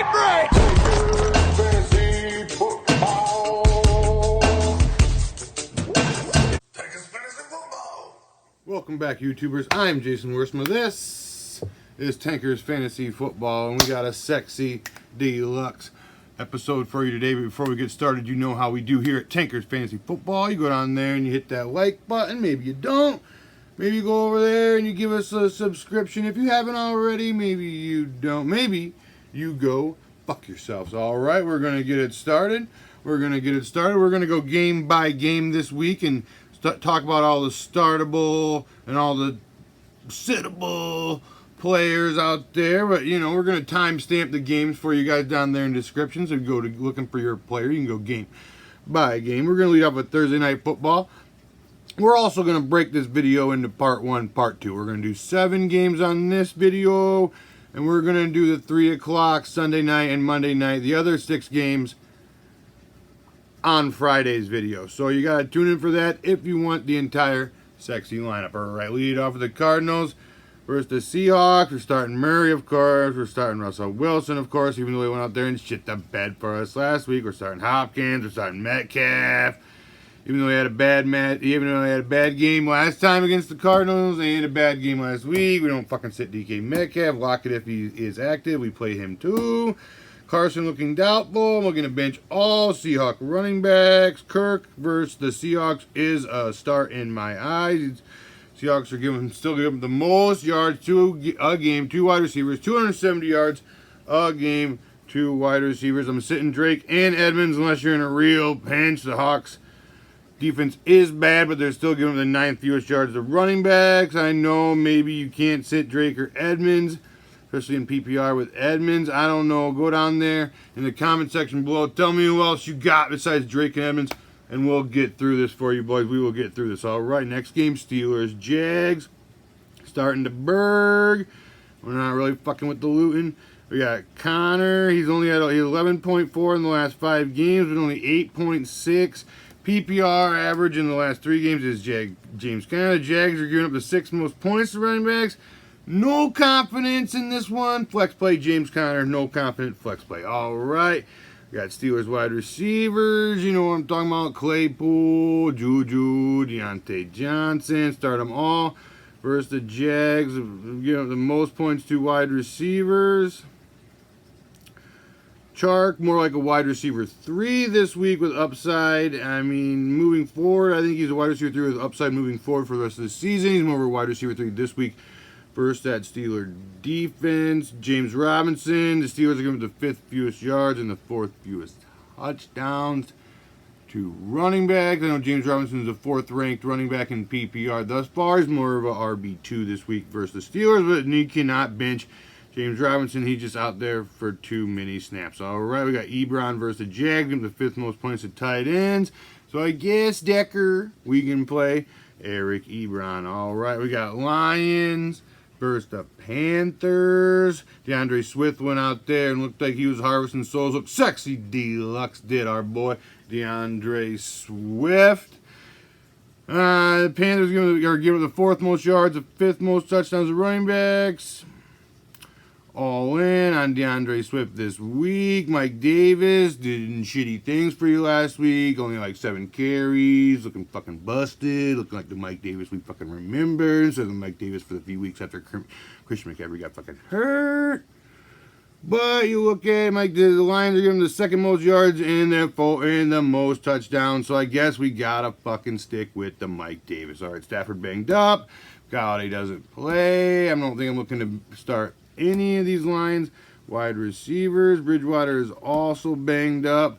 fucking break! Fantasy football. Texans fantasy football. Welcome back, YouTubers. I'm Jason Wiersema. This is Tankers Fantasy Football, and we got a sexy deluxe episode for you today. But before we get started, you know how we do here at Tankers Fantasy Football. You go down there and you hit that like button. Maybe you don't. Maybe you go over there and you give us a subscription. If you haven't already, maybe you don't. Maybe you go fuck yourselves. All right, we're going to get it started. We're going to go game by game this week and talk about all the startable and all the sittable players out there. But, you know, we're going to timestamp the games for you guys down there in the description. So if you go to looking for your player, you can go game by game. We're going to lead off with Thursday Night Football. We're also going to break this video into part 1, part 2. We're going to do 7 games on this video, and we're going to do the 3 o'clock Sunday night and Monday night, the other 6 games on Friday's video. So you got to tune in for that if you want the entire sexy lineup. All right, lead off with the Cardinals versus the Seahawks. We're starting Murray, of course. We're starting Russell Wilson, of course, even though he went out there and shit the bed for us last week. We're starting Hopkins. We're starting Metcalf. Even though he had a bad game last time against the Cardinals, and he had a bad game last week. We don't fucking sit DK Metcalf. Lock it if he is active. We play him too. Carson looking doubtful. I'm looking to bench all Seahawks running backs. Kirk versus the Seahawks is a start in my eyes. Seahawks are still giving the most yards to a game. 2 wide receivers, 270 yards a game. 2 wide receivers. I'm sitting Drake and Edmonds unless you're in a real pinch. The Hawks defense is bad, but they're still giving the 9th fewest yards to running backs. I know maybe you can't sit Drake or Edmonds, especially in PPR with Edmonds. I don't know. Go down there in the comment section below. Tell me who else you got besides Drake and Edmonds, and we'll get through this for you, boys. We will get through this. All right, next game, Steelers, Jags. Starting to Berg. We're not really fucking with the Luton. We got Connor. He's only at 11.4 in the last 5 games, but only 8.6. PPR average in the last 3 games is James Conner. The Jags are giving up the 6th most points to running backs. No confidence in this one. Flex play, James Conner. No confident flex play. All right. We got Steelers wide receivers. You know what I'm talking about. Claypool, Juju, Deontay Johnson. Start them all. Versus the Jags. Giving up the most points to wide receivers. Chark, more like a wide receiver 3 this week with upside. I mean, moving forward, I think he's a wide receiver 3 with upside moving forward for the rest of the season. He's more of a wide receiver 3 this week. First, that Steeler defense. James Robinson. The Steelers are giving the 5th fewest yards and the 4th fewest touchdowns to running backs. I know James Robinson is the 4th ranked running back in PPR thus far. He's more of a RB2 this week versus the Steelers, but he cannot bench James Robinson. He's just out there for too many snaps. All right, we got Ebron versus the Jags, the 5th most points at tight ends. So I guess Decker, we can play Eric Ebron. All right, we got Lions versus the Panthers. DeAndre Swift went out there and looked like he was harvesting souls. Looked sexy deluxe, did our boy DeAndre Swift. The Panthers are giving the 4th most yards, the 5th most touchdowns to running backs. All in on DeAndre Swift this week. Mike Davis did shitty things for you last week. Only like 7 carries. Looking fucking busted. Looking like the Mike Davis we fucking remember. Instead of the Mike Davis for the few weeks after Christian McCaffrey got fucking hurt. But you look at Mike, the Lions are giving the 2nd most yards and the most touchdowns. So I guess we gotta fucking stick with the Mike Davis. All right, Stafford banged up. Galladay doesn't play. I don't think I'm looking to start any of these lines. Wide receivers, Bridgewater is also banged up.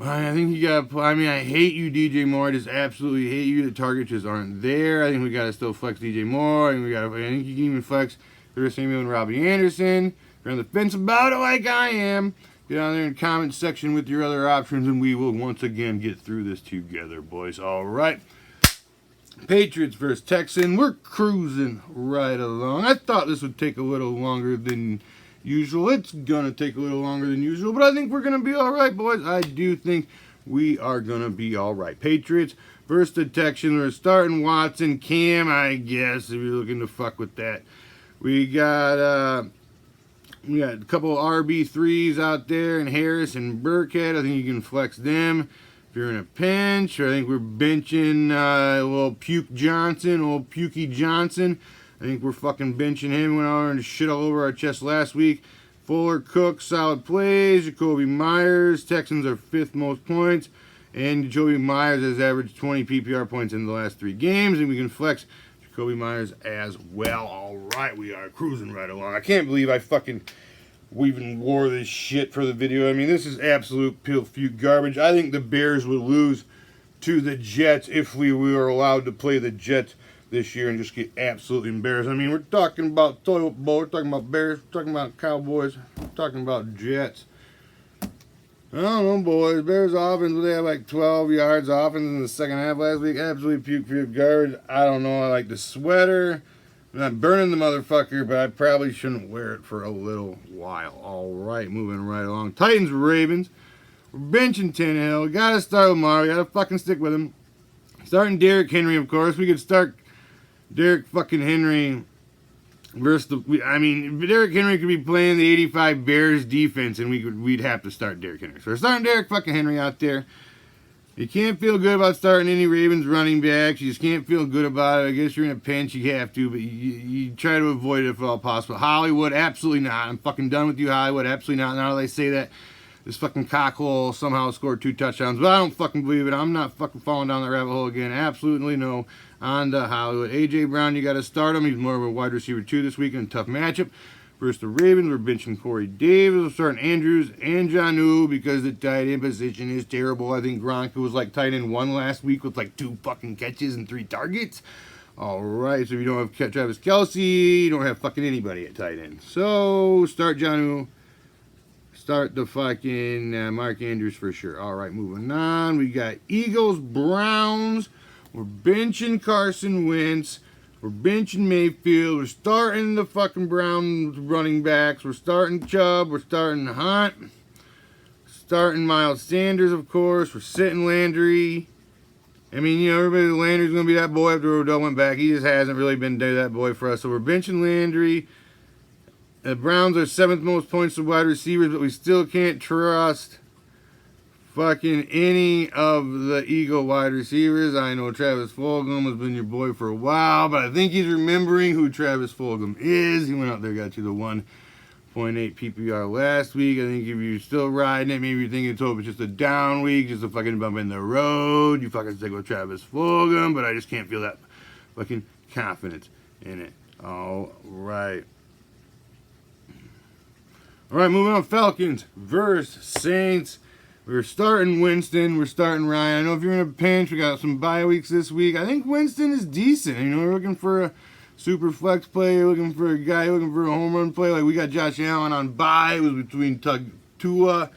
I think you got. I mean, I hate you, DJ Moore. I just absolutely hate you. The targets just aren't there. I think we got to still flex DJ Moore. I think you can even flex Curtis Samuel and Robbie Anderson. If you're on the fence about it like I am, get down there in the comment section with your other options, and we will once again get through this together, boys. All right. Patriots versus Texans. We're cruising right along. I thought this would take a little longer than usual. It's going to take a little longer than usual, but I think we're going to be all right, boys. I do think we are going to be all right. Patriots versus the Texans. We're starting Watson. Cam, I guess, if you're looking to fuck with that. We got We got a couple of RB3s out there, and Harris and Burkhead. I think you can flex them if you're in a pinch. I think we're benching old Pukey Johnson. I think we're fucking benching him. Went out and shit all over our chest last week. Fuller, Cook, solid plays. Jacoby Myers. Texans are 5th most points. And Jacoby Myers has averaged 20 PPR points in the last 3 games. And we can flex Jacoby Myers as well. All right, we are cruising right along. I can't believe we even wore this shit for the video. I mean, this is absolute puke garbage. I think the Bears would lose to the Jets if we were allowed to play the Jets this year and just get absolutely embarrassed. I mean, we're talking about toilet bowl, we're talking about Bears, we're talking about Cowboys, we're talking about Jets. I don't know, boys. Bears offense, they have like 12 yards offense in the second half last week. Absolutely puke garbage. I don't know. I like the sweater. I'm not burning the motherfucker, but I probably shouldn't wear it for a little while. All right, moving right along. Titans, Ravens. We're benching Tannehill. We got to start Lamar. We got to fucking stick with him. Starting Derrick Henry, of course. We could start Derrick fucking Henry versus Derrick Henry could be playing the 85 Bears defense, and we'd have to start Derrick Henry. So we're starting Derrick fucking Henry out there. You can't feel good about starting any Ravens running backs. You just can't feel good about it. I guess you're in a pinch, you have to, but you try to avoid it if at all possible. Hollywood, absolutely not. I'm fucking done with you, Hollywood. Absolutely not. Now they say that this fucking cockhole somehow scored 2 touchdowns, but I don't fucking believe it. I'm not fucking falling down that rabbit hole again. Absolutely no. On to Hollywood. A.J. Brown, you got to start him. He's more of a wide receiver 2 this week in a tough matchup. Versus the Ravens, we're benching Corey Davis. We're starting Andrews and Jonnu because the tight end position is terrible. I think Gronk was like tight end 1 last week with like 2 fucking catches and 3 targets. All right, so if you don't have Travis Kelce, you don't have fucking anybody at tight end. So start Jonnu. Start the fucking Mark Andrews for sure. All right, moving on. We got Eagles, Browns. We're benching Carson Wentz. We're benching Mayfield. We're starting the fucking Browns running backs. We're starting Chubb. We're starting Hunt. Starting Miles Sanders, of course. We're sitting Landry. I mean, you know, everybody, Landry's going to be that boy after Odell went back. He just hasn't really been that boy for us. So we're benching Landry. The Browns are 7th most points to wide receivers, but we still can't trust fucking any of the Eagle wide receivers. I know Travis Fulgham has been your boy for a while, but I think he's remembering who Travis Fulgham is. He went out there, got you the 1.8 PPR last week. I think if you're still riding it, maybe you're thinking it's just a down week, just a fucking bump in the road. You fucking stick with Travis Fulgham, but I just can't feel that fucking confidence in it. All right. All right, moving on. Falcons versus Saints. We're starting Winston. We're starting Ryan. I know if you're in a pinch, we got some bye weeks this week. I think Winston is decent. You know, we're looking for a super flex play, looking for a guy, looking for a home run play. Like we got Josh Allen on bye. It was between Tua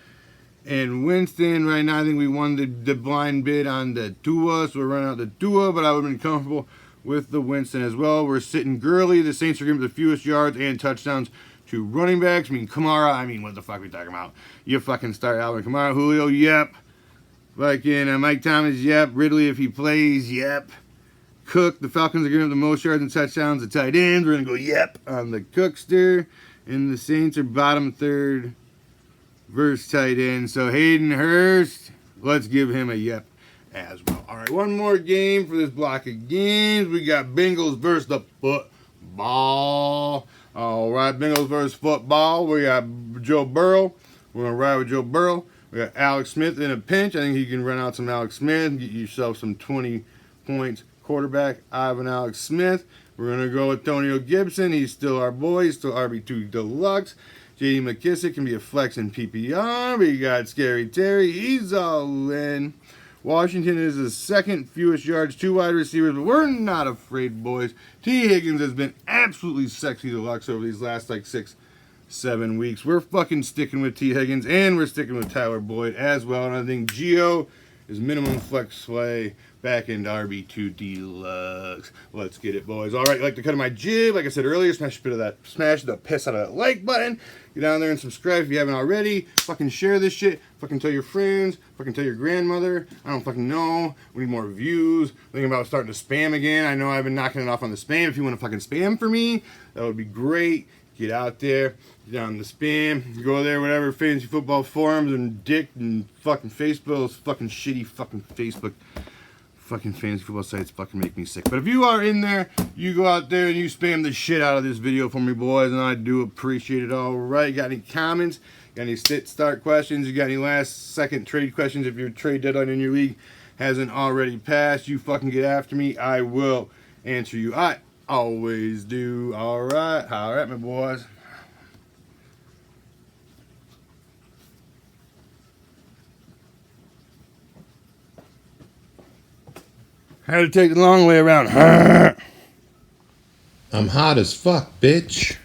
and Winston. Right now, I think we won the blind bid on the Tua, so we're running out the Tua, but I would have been comfortable with the Winston as well. We're sitting Gurley. The Saints are giving the fewest yards and touchdowns to running backs. I mean, Kamara, what the fuck are we talking about? You fucking start Alvin Kamara. Julio, yep. Fucking Mike Thomas, yep. Ridley, if he plays, yep. Cook, the Falcons are giving up the most yards and touchdowns to tight ends. We're going to go yep on the Cookster. And the Saints are bottom 3rd versus tight end. So Hayden Hurst, let's give him a yep as well. All right, one more game for this block of games. We got Bengals versus the football. All right, Bengals versus football. We got Joe Burrow. We're going to ride with Joe Burrow. We got Alex Smith in a pinch. I think you can run out some Alex Smith and get yourself some 20 points quarterback out of an Alex Smith. We're going to go with Antonio Gibson. He's still our boy. He's still RB2 Deluxe. J.D. McKissick can be a flex in PPR. We got Scary Terry. He's all in. Washington is the 2nd fewest yards, 2 wide receivers, but we're not afraid, boys. T. Higgins has been absolutely sexy deluxe over these last 6-7 weeks. We're fucking sticking with T. Higgins, and we're sticking with Tyler Boyd as well. And I think Gio is minimum flex play back into RB2 Deluxe. Let's get it, boys. All right, like the cut of my jib. Like I said earlier, smash the piss out of that like button. Get down there and subscribe if you haven't already. Fucking share this shit. Fucking tell your friends. Fucking tell your grandmother. I don't fucking know. We need more views. Thinking about starting to spam again. I know I've been knocking it off on the spam. If you want to fucking spam for me, that would be great. Get out there, get down the spam, go there, whatever, fantasy football forums and dick and fucking Facebook, fucking shitty fucking Facebook, fucking fantasy football sites fucking make me sick. But if you are in there, you go out there and you spam the shit out of this video for me, boys, and I do appreciate it. All right, got any comments? Got any start questions? You got any last second trade questions? If your trade deadline in your league hasn't already passed, you fucking get after me. I will answer you. I always do. All right, my boys. Had to take the long way around. I'm hot as fuck, bitch.